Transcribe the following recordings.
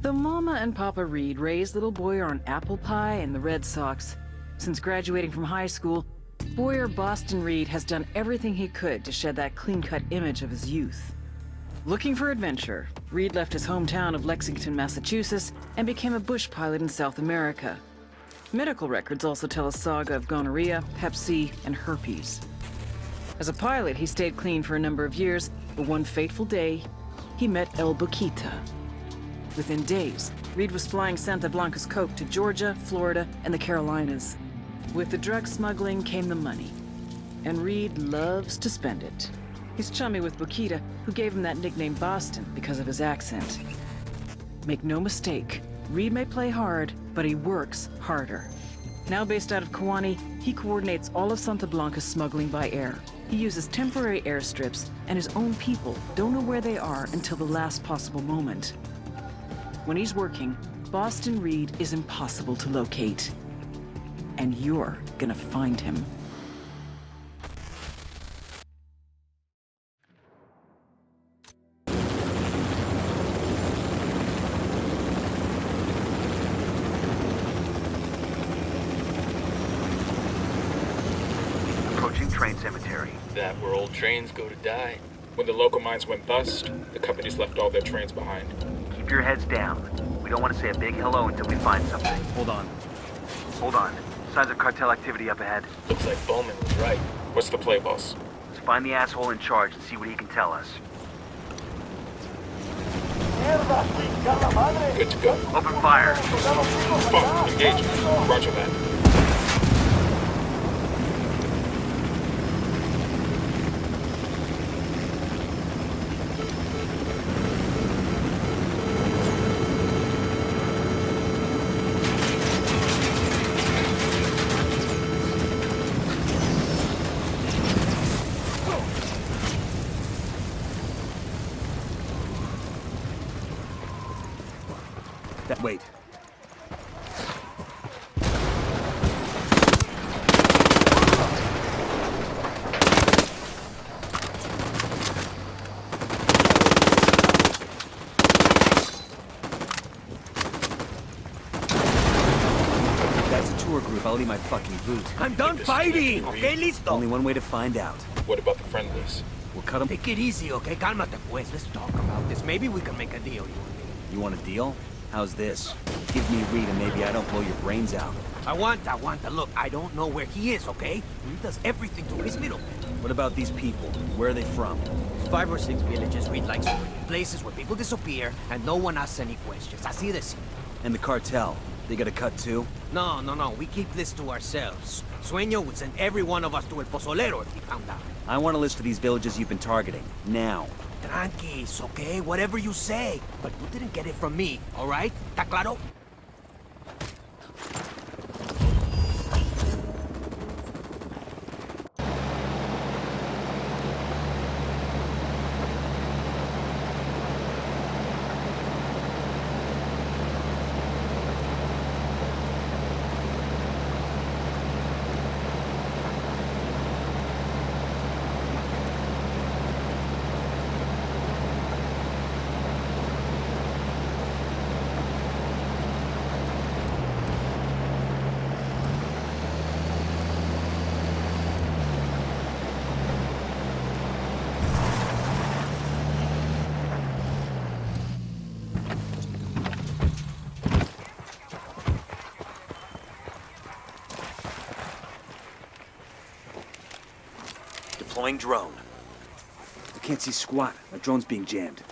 Though Mama and Papa Reed raised little Boyer on apple pie and the Red Sox, since graduating from high school, Boyer Boston Reed has done everything he could to shed that clean-cut image of his youth. Looking for adventure, Reed left his hometown of Lexington, Massachusetts, and became a bush pilot in South America. Medical records also tell a saga of gonorrhea, hep C, and herpes. As a pilot, he stayed clean for a number of years, but one fateful day, he met El Boquita. Within days, Reed was flying Santa Blanca's coke to Georgia, Florida, and the Carolinas. With the drug smuggling came the money, and Reed loves to spend it. He's chummy with Boquita, who gave him that nickname Boston because of his accent. Make no mistake, Reed may play hard, but he works harder. Now based out of Kewanee, he coordinates all of Santa Blanca's smuggling by air. He uses temporary airstrips, and his own people don't know where they are until the last possible moment. When he's working, Boston Reed is impossible to locate. And you're gonna find him. Approaching train cemetery. That where old trains go to die. When the local mines went bust, the companies left all their trains behind. Keep your heads down. We don't want to say a big hello until we find something. Hold on. Hold on. Signs of cartel activity up ahead. Looks like Bowman was right. What's the play, boss? Let's find the asshole in charge and see what he can tell us. Good to go. Open fire. Fuck, engage. Roger that. Wait. That's a tour group. I'll leave my fucking boot. I'm done fighting, okay, listo? Only one way to find out. What about the friendlies? We'll cut them. Take it easy, okay? Cálmate, pues. Let's talk about this. Maybe we can make a deal, you and me. You want a deal? How's this? Give me Reed and maybe I don't blow your brains out. Aguanta. Look, I don't know where he is, okay? Reed does everything to his middleman. What about these people? Where are they from? 5 or 6 villages Reed likes to bring. Places where people disappear and no one asks any questions. Así de simple. And the cartel? They got a cut too? No. We keep this to ourselves. Sueño would send every one of us to El Pozolero if he found out. I want a list of these villages you've been targeting. Now. Tranquis, okay? Whatever you say. But you didn't get it from me, all right? ¿Está claro? Deploying drone. I can't see squat. My drone's being jammed.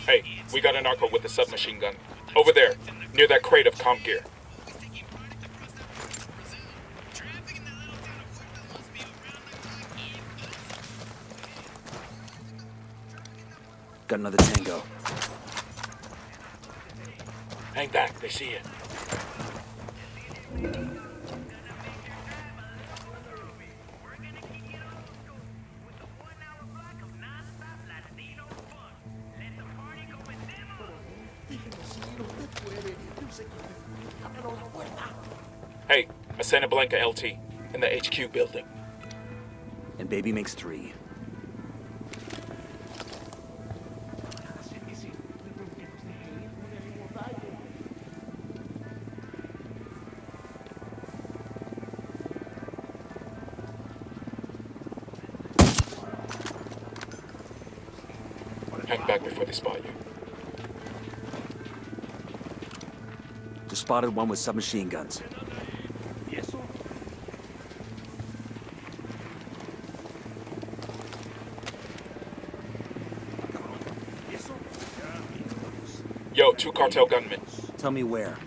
Hey, we got a narco with a submachine gun. Over there, near that crate of comp gear. Got another tango. Hang back, they see you. Hey, a Santa Blanca LT in the HQ building. And baby makes 3. Hang back before they spot you. Just spotted one with submachine guns. Yo, 2 cartel gunmen. Tell me where.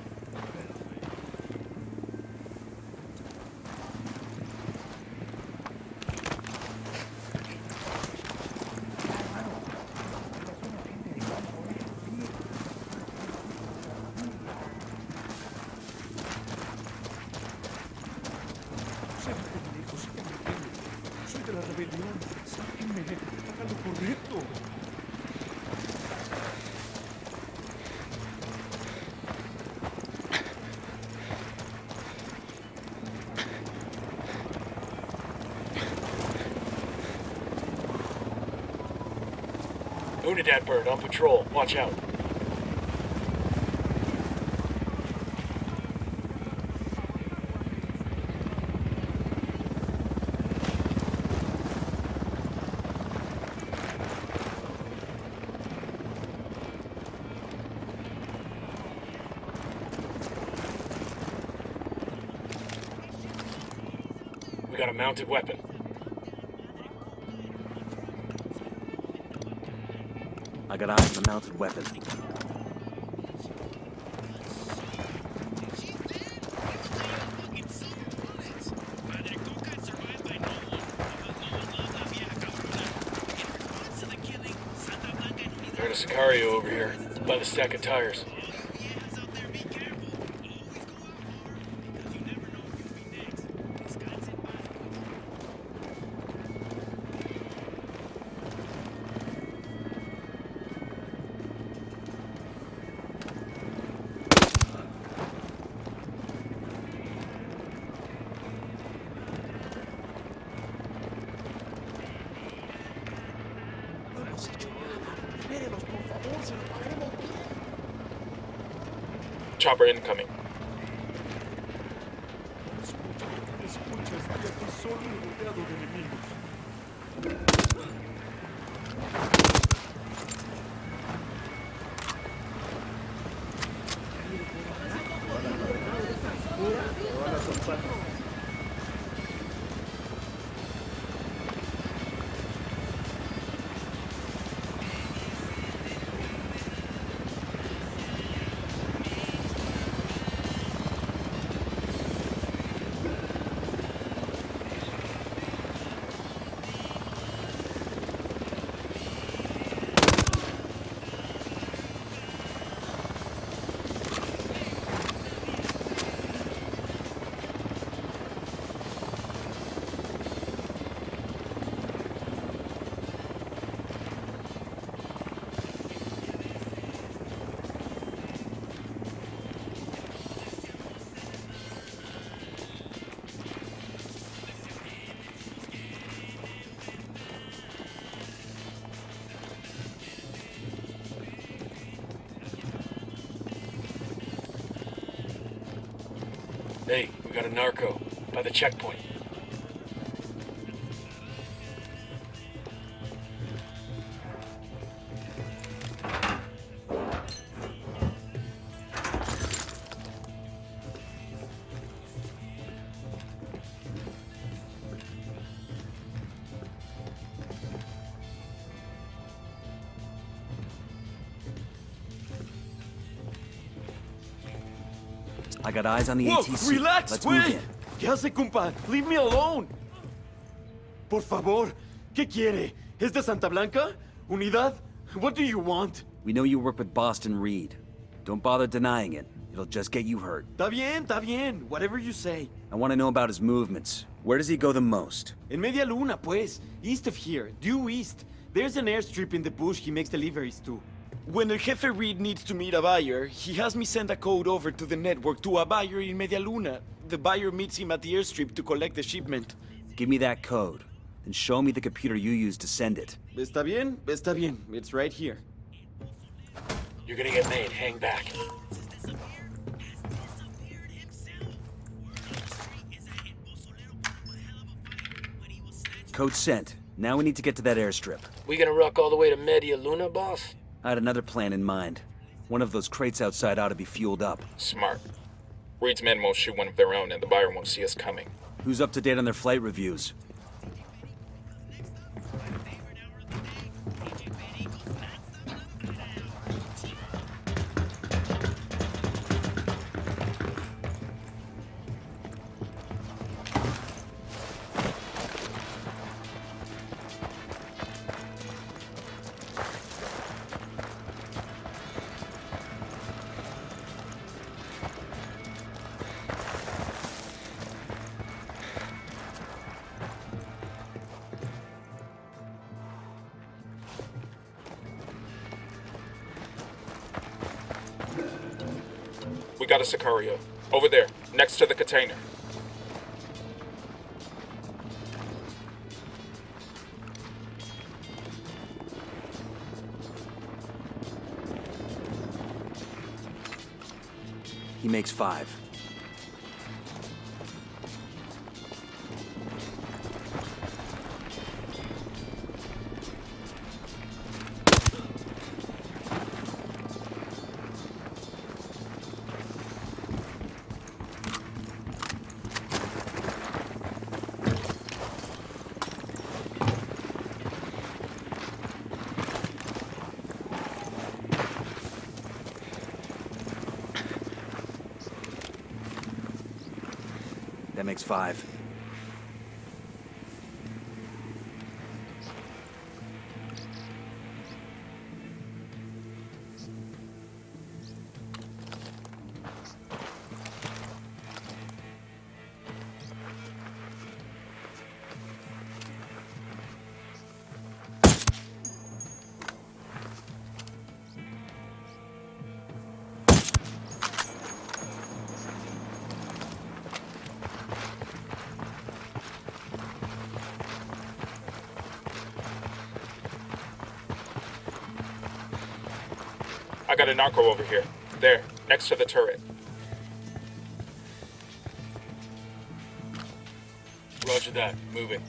Soy de la rebelión. Sáquenme. Hagan lo correcto. Unidad bird on patrol. Watch out. We got a mounted weapon. I got eyes on a mounted weapon. Heard a Sicario over here, by the stack of tires. Chopper incoming. Escucha, estoy aquí solo y rodeado de enemigos. Hey, we got a narco by the checkpoint. I got eyes on the Whoa, ATC. relax, Let's move güey. in. ¿Qué hace, compa? Leave me alone. Por favor, ¿qué quiere? ¿Es de Santa Blanca? ¿Unidad? What do you want? We know you work with Boston Reed. Don't bother denying it. It'll just get you hurt. Está bien. Whatever you say. I want to know about his movements. Where does he go the most? En Media Luna, pues. East of here. Due east. There's an airstrip in the bush he makes deliveries to. When El Jefe Reed needs to meet a buyer, he has me send a code over to the network to a buyer in Media Luna. The buyer meets him at the airstrip to collect the shipment. Give me that code, and show me the computer you used to send it. Está bien, está bien. It's right here. You're gonna get made. Hang back. Code sent. Now we need to get to that airstrip. We gonna ruck all the way to Media Luna, boss? I had another plan in mind. One of those crates outside ought to be fueled up. Smart. Reed's men won't shoot one of their own, and the buyer won't see us coming. Who's up to date on their flight reviews? We got a Sicario. Over there, next to the container. He makes 5. That makes 5. I got a narco over here. There, next to the turret. Roger that. Moving.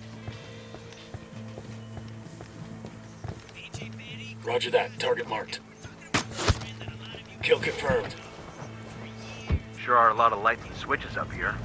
Roger that. Target marked. Kill confirmed. Sure are a lot of lights and switches up here.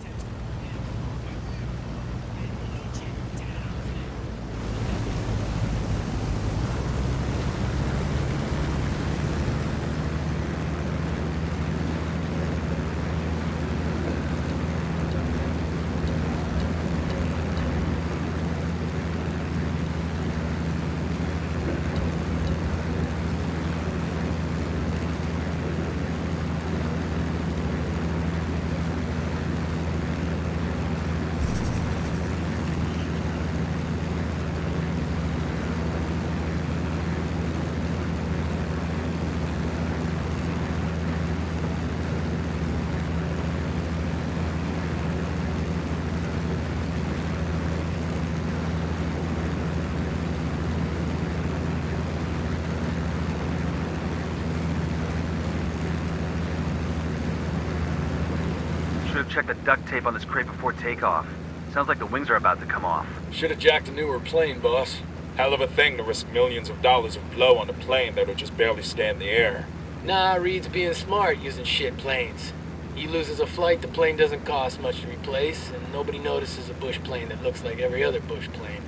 Should have checked the duct tape on this crate before takeoff. Sounds like the wings are about to come off. Should have jacked a newer plane, boss. Hell of a thing to risk millions of dollars of blow on a plane that'll just barely stay in the air. Nah, Reed's being smart using shit planes. He loses a flight, the plane doesn't cost much to replace, and nobody notices a bush plane that looks like every other bush plane.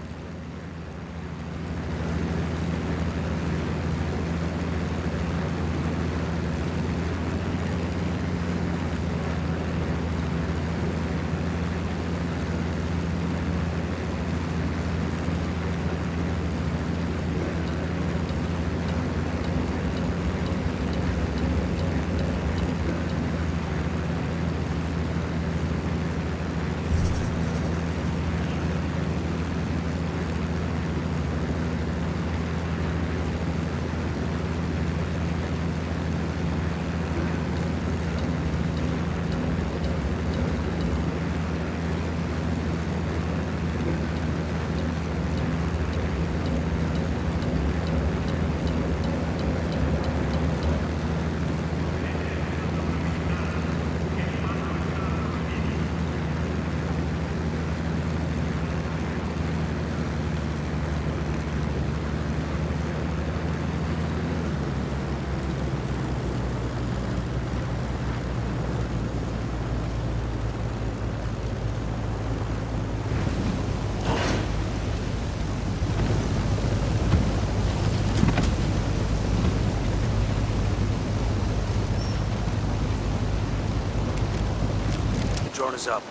Drone is up.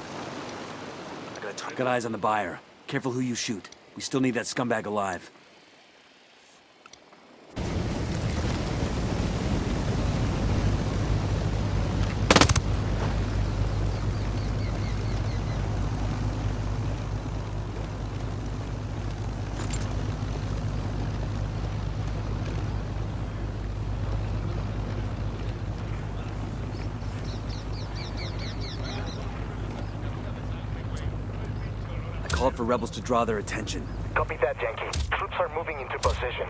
Got eyes on the buyer. Careful who you shoot. We still need that scumbag alive. Called for rebels to draw their attention. Copy that, Yankee. Troops are moving into position.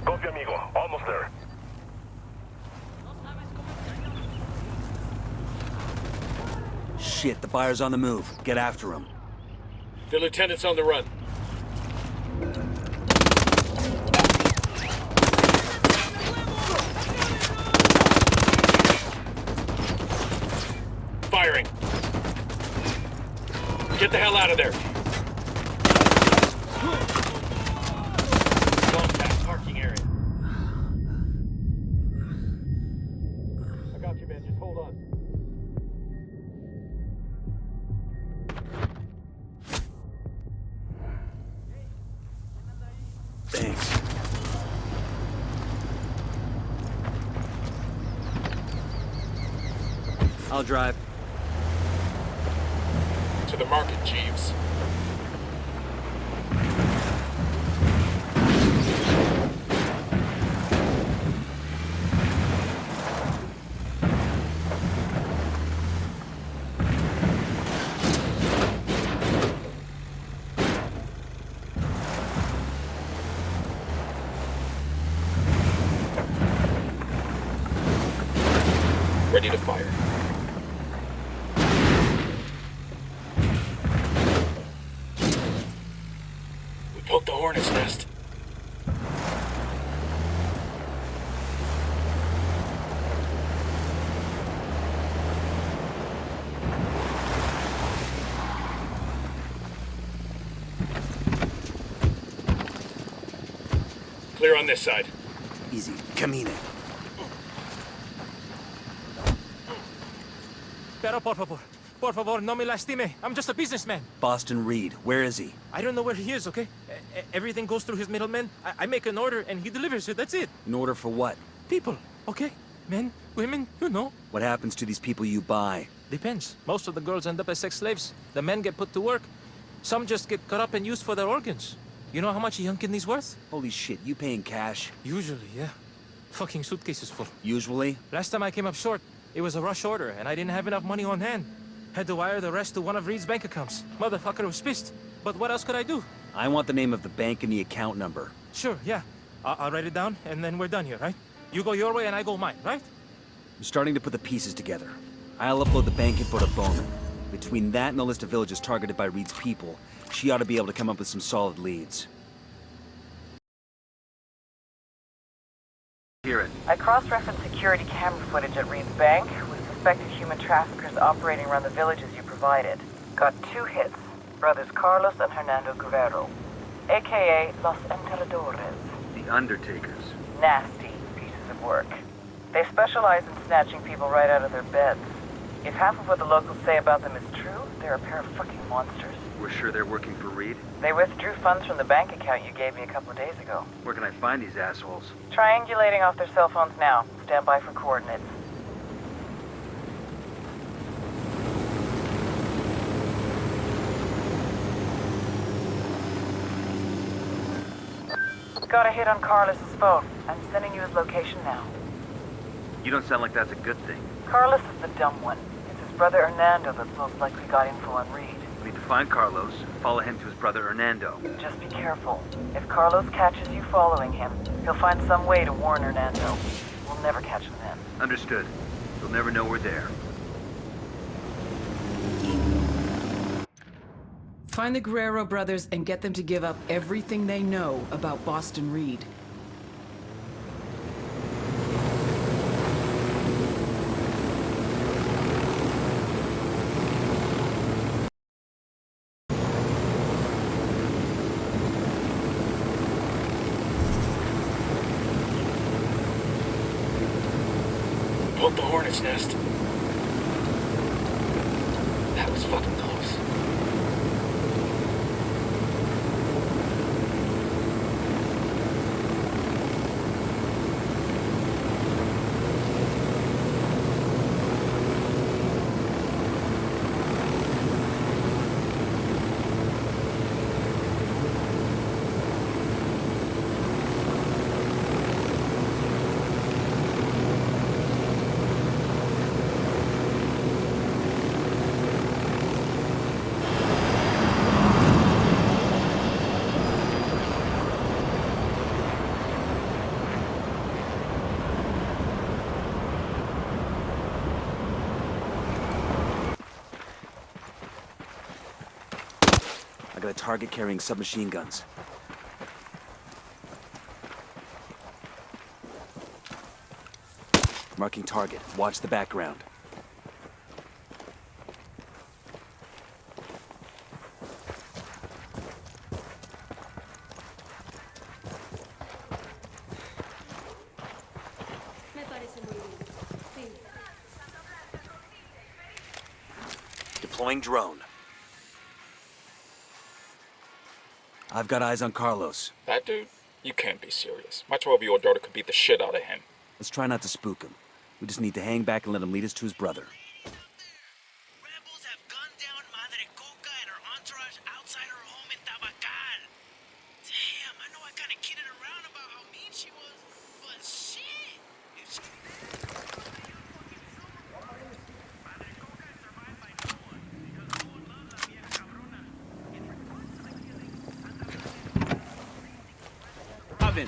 Copy, amigo. Almost there. Shit, the buyer's on the move. Get after him. The lieutenant's on the run. Firing. Get the hell out of there. Contact parking area. I got you, man. Just hold on. Thanks. I'll drive. To the market, Jeeves. Ready to fire. We poked the hornet's nest. Clear on this side. Easy. Camine. Pero por favor, no me lastime. I'm just a businessman. Boston Reed, where is he? I don't know where he is, okay? Everything goes through his middleman. I make an order and he delivers it, that's it. An order for what? People, okay? Men, women, you know. What happens to these people you buy? Depends. Most of the girls end up as sex slaves. The men get put to work. Some just get cut up and used for their organs. You know how much a young kidney's worth? Holy shit, you paying cash? Usually, yeah. Fucking suitcases full. Usually? Last time I came up short, it was a rush order, and I didn't have enough money on hand. Had to wire the rest to one of Reed's bank accounts. Motherfucker was pissed. But what else could I do? I want the name of the bank and the account number. Sure, yeah. I'll write it down, and then we're done here, right? You go your way, and I go mine, right? I'm starting to put the pieces together. I'll upload the bank info to Bowman. Between that and the list of villages targeted by Reed's people, she ought to be able to come up with some solid leads. Hear it. I cross-referenced security camera footage at Reed's bank with suspected human traffickers operating around the villages you provided. Got 2 hits. Brothers Carlos and Hernando Guerrero, a.k.a. Los Enterradores. The Undertakers. Nasty pieces of work. They specialize in snatching people right out of their beds. If half of what the locals say about them is true, they're a pair of fucking monsters. We're sure they're working for Reed? They withdrew funds from the bank account you gave me a couple of days ago. Where can I find these assholes? Triangulating off their cell phones now. Stand by for coordinates. Got a hit on Carlos's phone. I'm sending you his location now. You don't sound like that's a good thing. Carlos is the dumb one. It's his brother Hernando that's most likely got info on Reed. We need to find Carlos, follow him to his brother Hernando. Just be careful. If Carlos catches you following him, he'll find some way to warn Hernando. We'll never catch him then. Understood. You'll never know we're there. Find the Guerrero brothers and get them to give up everything they know about Boston Reed. hooked the hornet's nest. That was fucking close. I got a target carrying submachine guns. Marking target. Watch the background. Deploying drone. I've got eyes on Carlos. That dude? You can't be serious. My 12-year-old daughter could beat the shit out of him. Let's try not to spook him. We just need to hang back and let him lead us to his brother. Rebels have gunned down Madre Coca and her entourage outside her home in Tabacal. Damn, I know I kinda kidded around about how mean she was, but shit!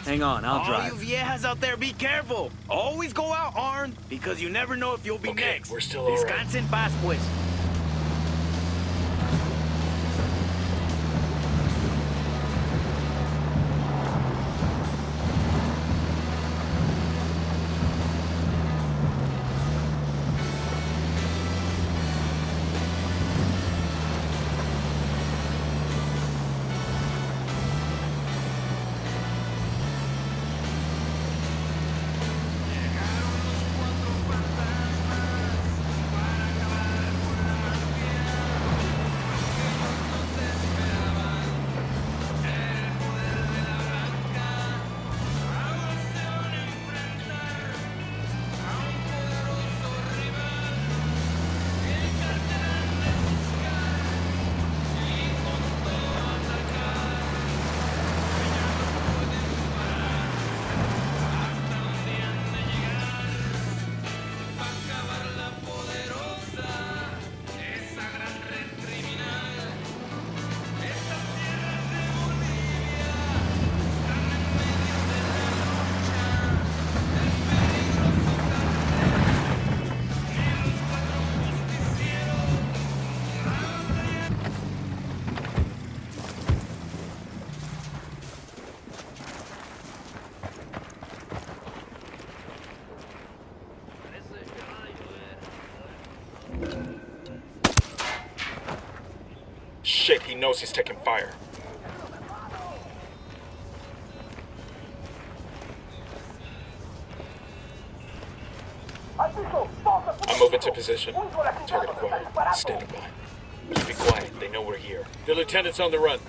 Hang on, I'll drive. All you viejas out there, be careful. Always go out armed, because you never know if you'll be Okay, next. we're still all right. Descansa en paz, pues. Shit, he knows he's taking fire. I'm moving to position. Target acquired. Standing by. Just be quiet. They know we're here. The lieutenant's on the run.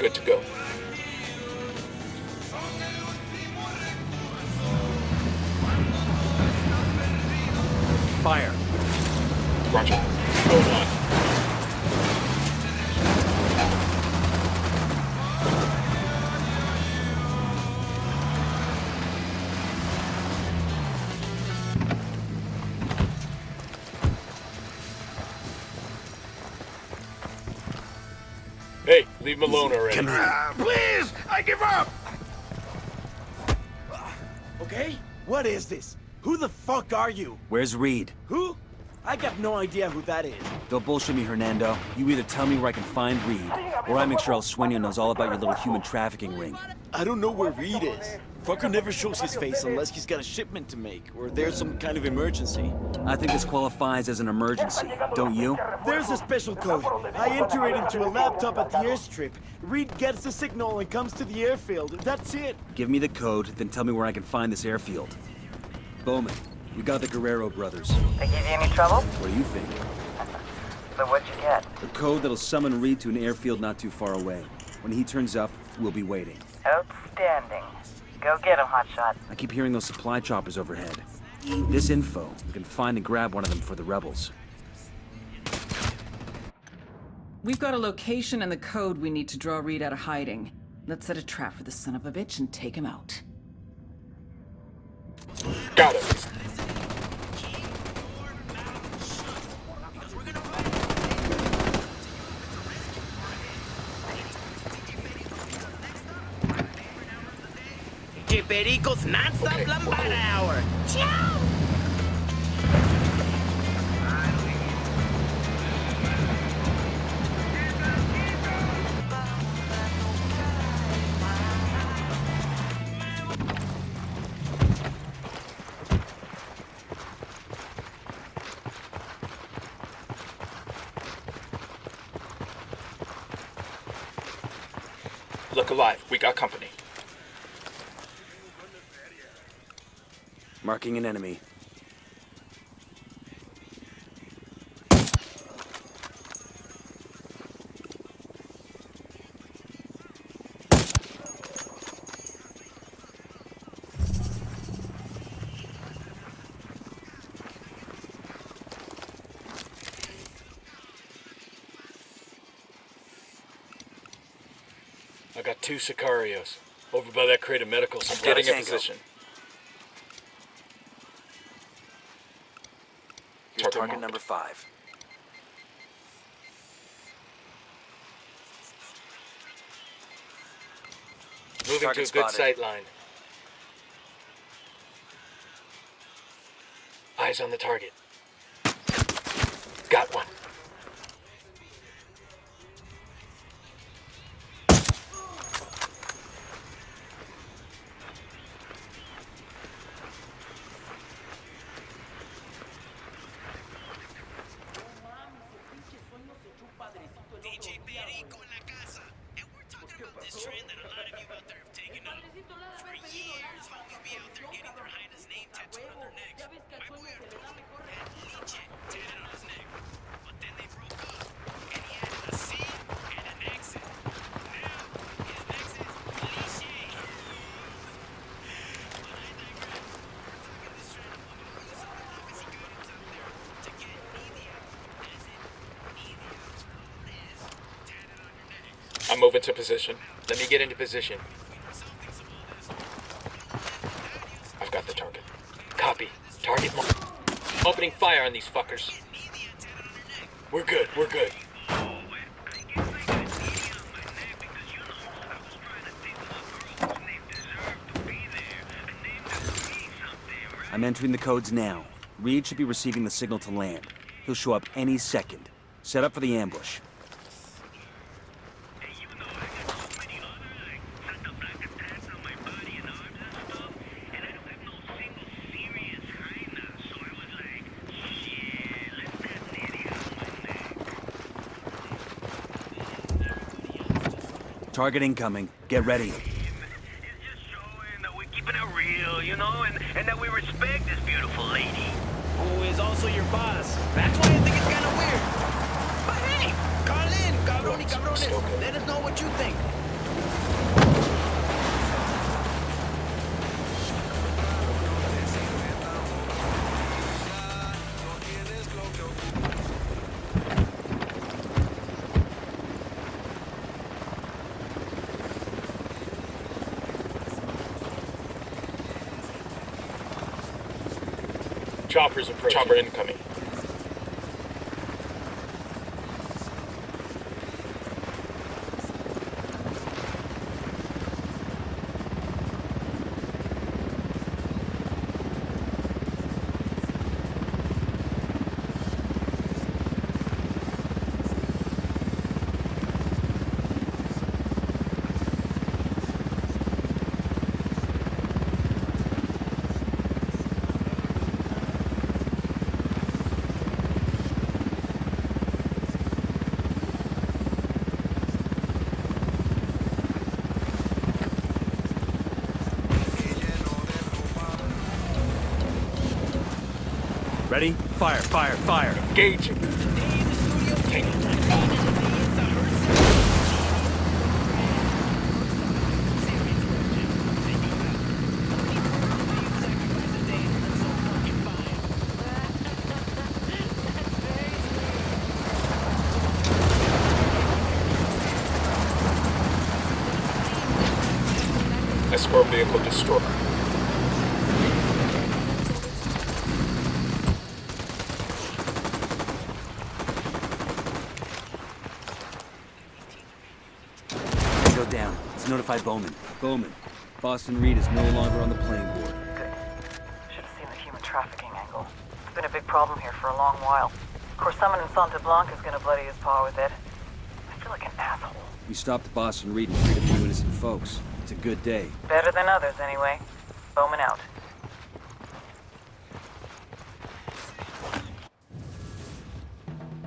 Good to go. Fire. Roger. Going on. Hey, leave him alone already. Please! I give up! Okay? What is this? Who the fuck are you? Where's Reed? Who? I got no idea who that is. Don't bullshit me, Hernando. You either tell me where I can find Reed, or I make sure El Sueño knows all about your little human trafficking ring. I don't know where Reed is. Fucker never shows his face unless he's got a shipment to make, or there's some kind of emergency. I think this qualifies as an emergency, don't you? There's a special code. I enter it into a laptop at the airstrip. Reed gets the signal and comes to the airfield. That's it. Give me the code, then tell me where I can find this airfield. Bowman, we got the Guerrero brothers. They give you any trouble? What do you think? So what'd you get? The code that'll summon Reed to an airfield not too far away. When he turns up, we'll be waiting. Outstanding. Go get him, hotshot. I keep hearing those supply choppers overhead. This info, we can find and grab one of them for the rebels. We've got a location and the code we need to draw Reed out of hiding. Let's set a trap for the son of a bitch and take him out. Got it. Perico's non-stop lambada hour. Ciao! Look alive. We got company. Marking an enemy. I got 2 Sicarios. Over by that crate of medical supplies. Getting in position. Here's target number 5. Moving Target to a good spotted. sight line. Eyes on the target. Got one. DJ Perico en la casa. And we're talking about this trend that a lot of you out there have taken up. For years, homies be out there getting their highness name tattooed on their necks. My boy Arturo had Liche tatted on his neck. But then they broke up, and he added a C and an exit. Now, his next is Liche. But I digress. We're talking this trend among all you some of the Mexicanos out there to get Nidia, as in Nidia Flores, tatted on your necks. I'm moving to position. Let me get into position. I've got the target. Copy. Target mark. Opening fire on these fuckers. We're good. We're good. I'm entering the codes now. Reed should be receiving the signal to land. He'll show up any second. Set up for the ambush. Target incoming. Get ready. It's just showing that we're keeping it real, you know, and that we respect this beautiful lady. Who is also your boss. That's why I think it's kind of weird. But hey, call in, cabrón y cabrones. Let us know what you think. Chopper's approaching. Chopper incoming. Ready? Fire, fire, fire. Engaging. Escort vehicle destroyed. Go down. Let's notify Bowman. Bowman, Boston Reed is no longer on the playing board. Good. Should have seen the human trafficking angle. It's been a big problem here for a long while. Of course, someone in Santa Blanca's gonna bloody his paw with it. I feel like an asshole. We stopped Boston Reed and freed a few innocent folks. It's a good day. Better than others, anyway. Bowman out.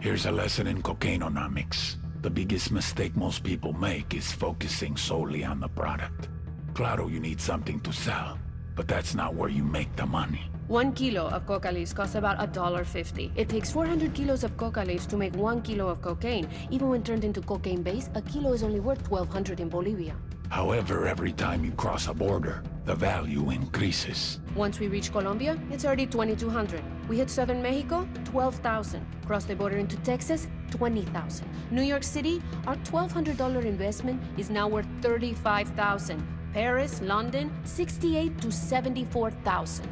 Here's a lesson in cocaineonomics. The biggest mistake most people make is focusing solely on the product. Claro, you need something to sell, but that's not where you make the money. 1 kilo of coca leaves costs about $1.50. It takes 400 kilos of coca leaves to make 1 kilo of cocaine. Even when turned into cocaine base, a kilo is only worth $1,200 in Bolivia. However, every time you cross a border, the value increases. Once we reach Colombia, it's already 2,200. We hit southern Mexico, 12,000. Cross the border into Texas, 20,000. New York City, our $1,200 investment is now worth 35,000. Paris, London, 68 to 74,000.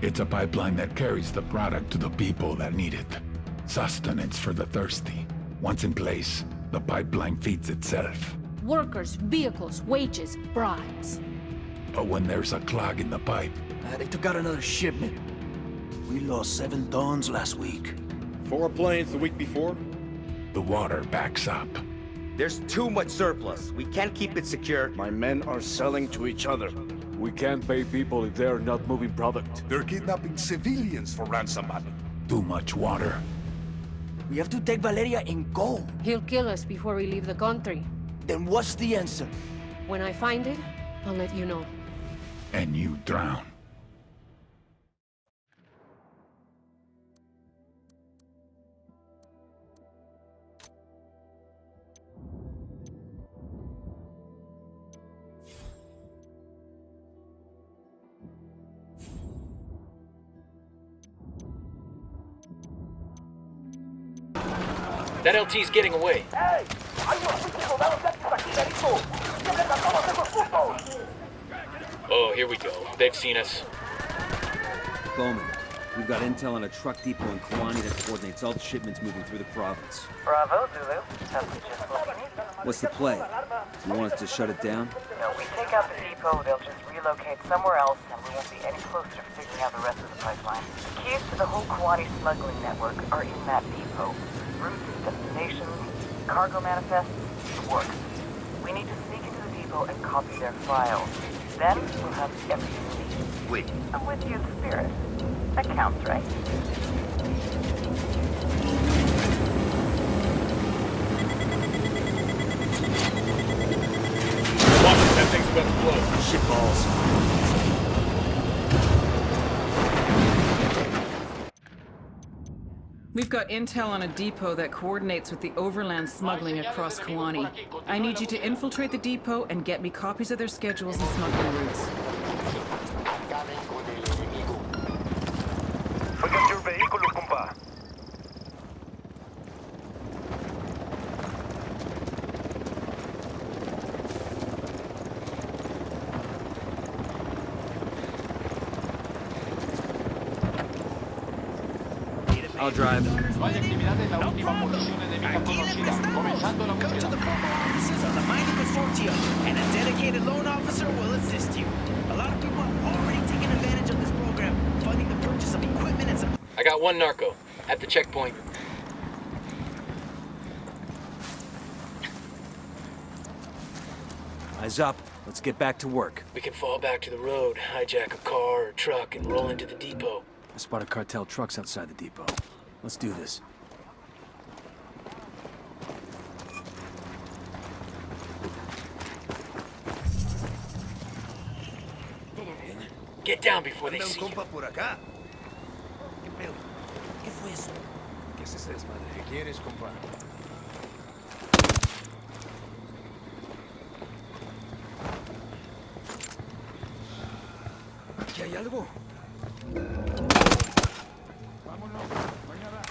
It's a pipeline that carries the product to the people that need it. Sustenance for the thirsty. Once in place, the pipeline feeds itself. Workers, vehicles, wages, bribes. But when there's a clog in the pipe... They took out another shipment. We lost 7 tons last week. 4 planes the week before? The water backs up. There's too much surplus. We can't keep it secure. My men are selling to each other. We can't pay people if they're not moving product. They're kidnapping civilians for ransom money. Too much water. We have to take Valeria and go. He'll kill us before we leave the country. Then what's the answer? When I find it, I'll let you know. And you drown. That LT's getting away. Oh, here we go. They've seen us. Bowman, we've got intel on a truck depot in Kawani that coordinates all the shipments moving through the province. Bravo, Zulu. That's just what we need. What's the play? You want us to shut it down? No, we take out the depot, they'll just relocate somewhere else, and we won't be any closer to figuring out the rest of the pipeline. The keys to the whole Kawani smuggling network are in that depot. Routes, destinations, cargo manifests, the works. We need to sneak into the depot and copy their files. Then we'll have everything we need. Wait. I'm with you in spirit. That counts, right? Watch it, that thing's about to blow. Shit balls. We've got intel on a depot that coordinates with the overland smuggling across Kawani. I need you to infiltrate the depot and get me copies of their schedules and smuggling routes. Forget your vehicle, compa. I'll drive. Go to the offices on the mining consortium, and a dedicated loan officer will assist you. A lot of people have already taken advantage of this program, funding the purchase of equipment and some... I got one narco at the checkpoint. Eyes up. Let's get back to work. We can fall back to the road, hijack a car or truck, and roll into the depot. I spotted cartel trucks outside the depot. Let's do this. Get down before they see you. Por acá. ¿Qué pedo? quieres, compa? ¿Aquí hay algo? Vámonos, no hay nada.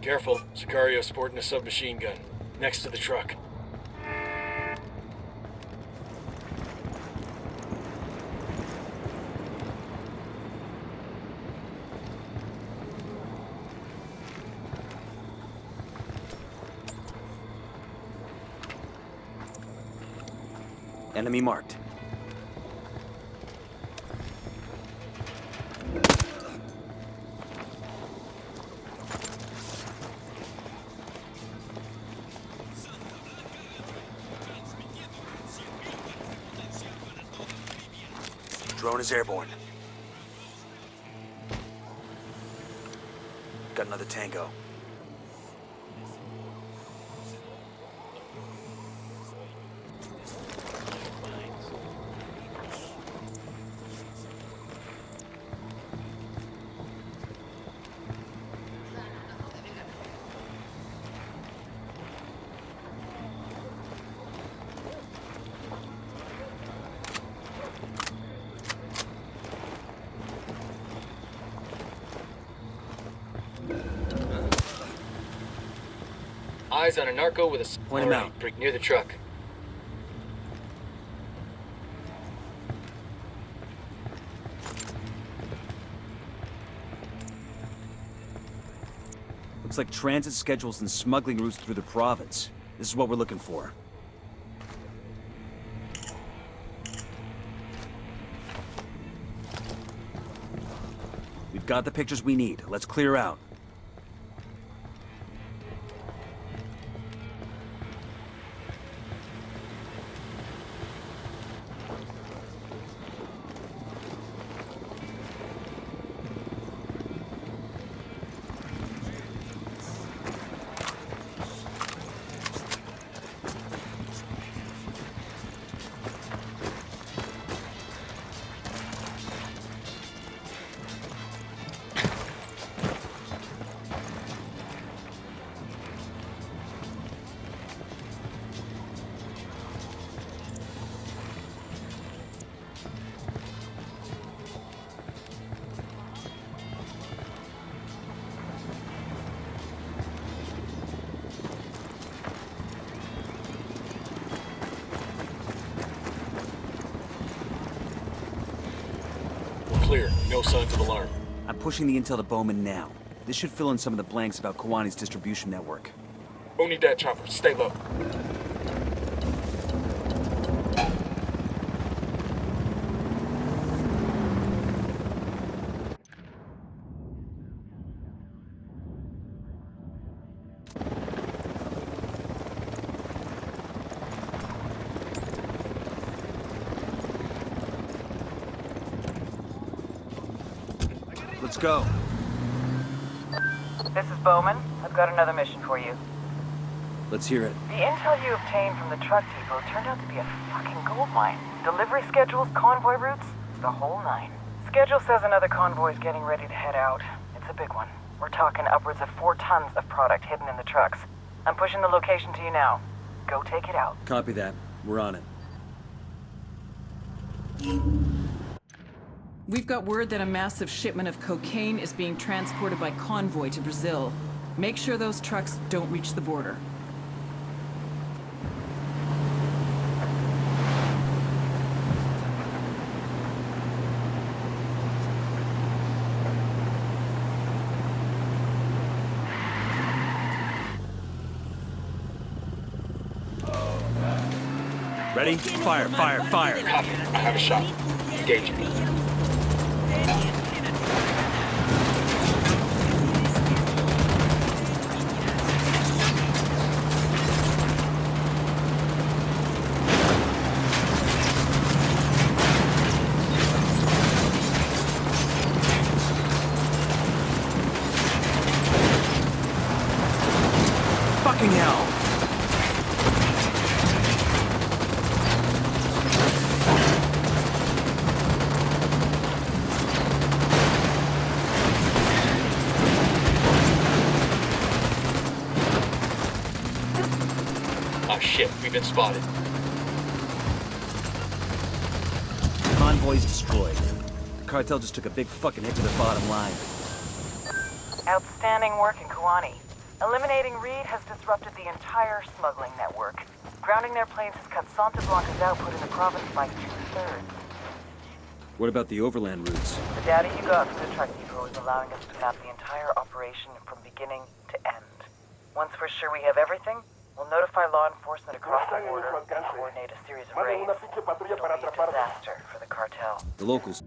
Careful, Sicario's sporting a submachine gun. Next to the truck. Enemy marked. Drone is airborne. Got another tango. Eyes on a narco with a Point him out. brick near the truck. Looks like transit schedules and smuggling routes through the province. This is what we're looking for. We've got the pictures we need. Let's clear out. Clear. No signs of alarm. I'm pushing the intel to Bowman now. This should fill in some of the blanks about Kawani's distribution network. Who need that chopper? Stay low. Let's go. This is Bowman. I've got another mission for you. Let's hear it. The intel you obtained from the truck depot turned out to be a fucking gold mine. Delivery schedules, convoy routes, the whole nine. Schedule says another convoy's getting ready to head out. It's a big one. We're talking upwards of 4 tons of product hidden in the trucks. I'm pushing the location to you now. Go take it out. Copy that. We're on it. We've got word that a massive shipment of cocaine is being transported by convoy to Brazil. Make sure those trucks don't reach the border. Ready? Fire, fire, fire. Copy. I have a shot. Engaging. Fucking hell! Shit, we've been spotted. Convoy's destroyed. The cartel just took a big fucking hit to their bottom line. Outstanding work in Kawani. Eliminating Reed has disrupted the entire smuggling network. Grounding their planes has cut Santa Blanca's output in the province by 2/3. What about the overland routes? The data you got from the truck depot is allowing us to map the entire operation from beginning to end. Once we're sure we have everything, we'll notify law enforcement across the border and coordinate a series of raids. It'll be a disaster for the cartel. The locals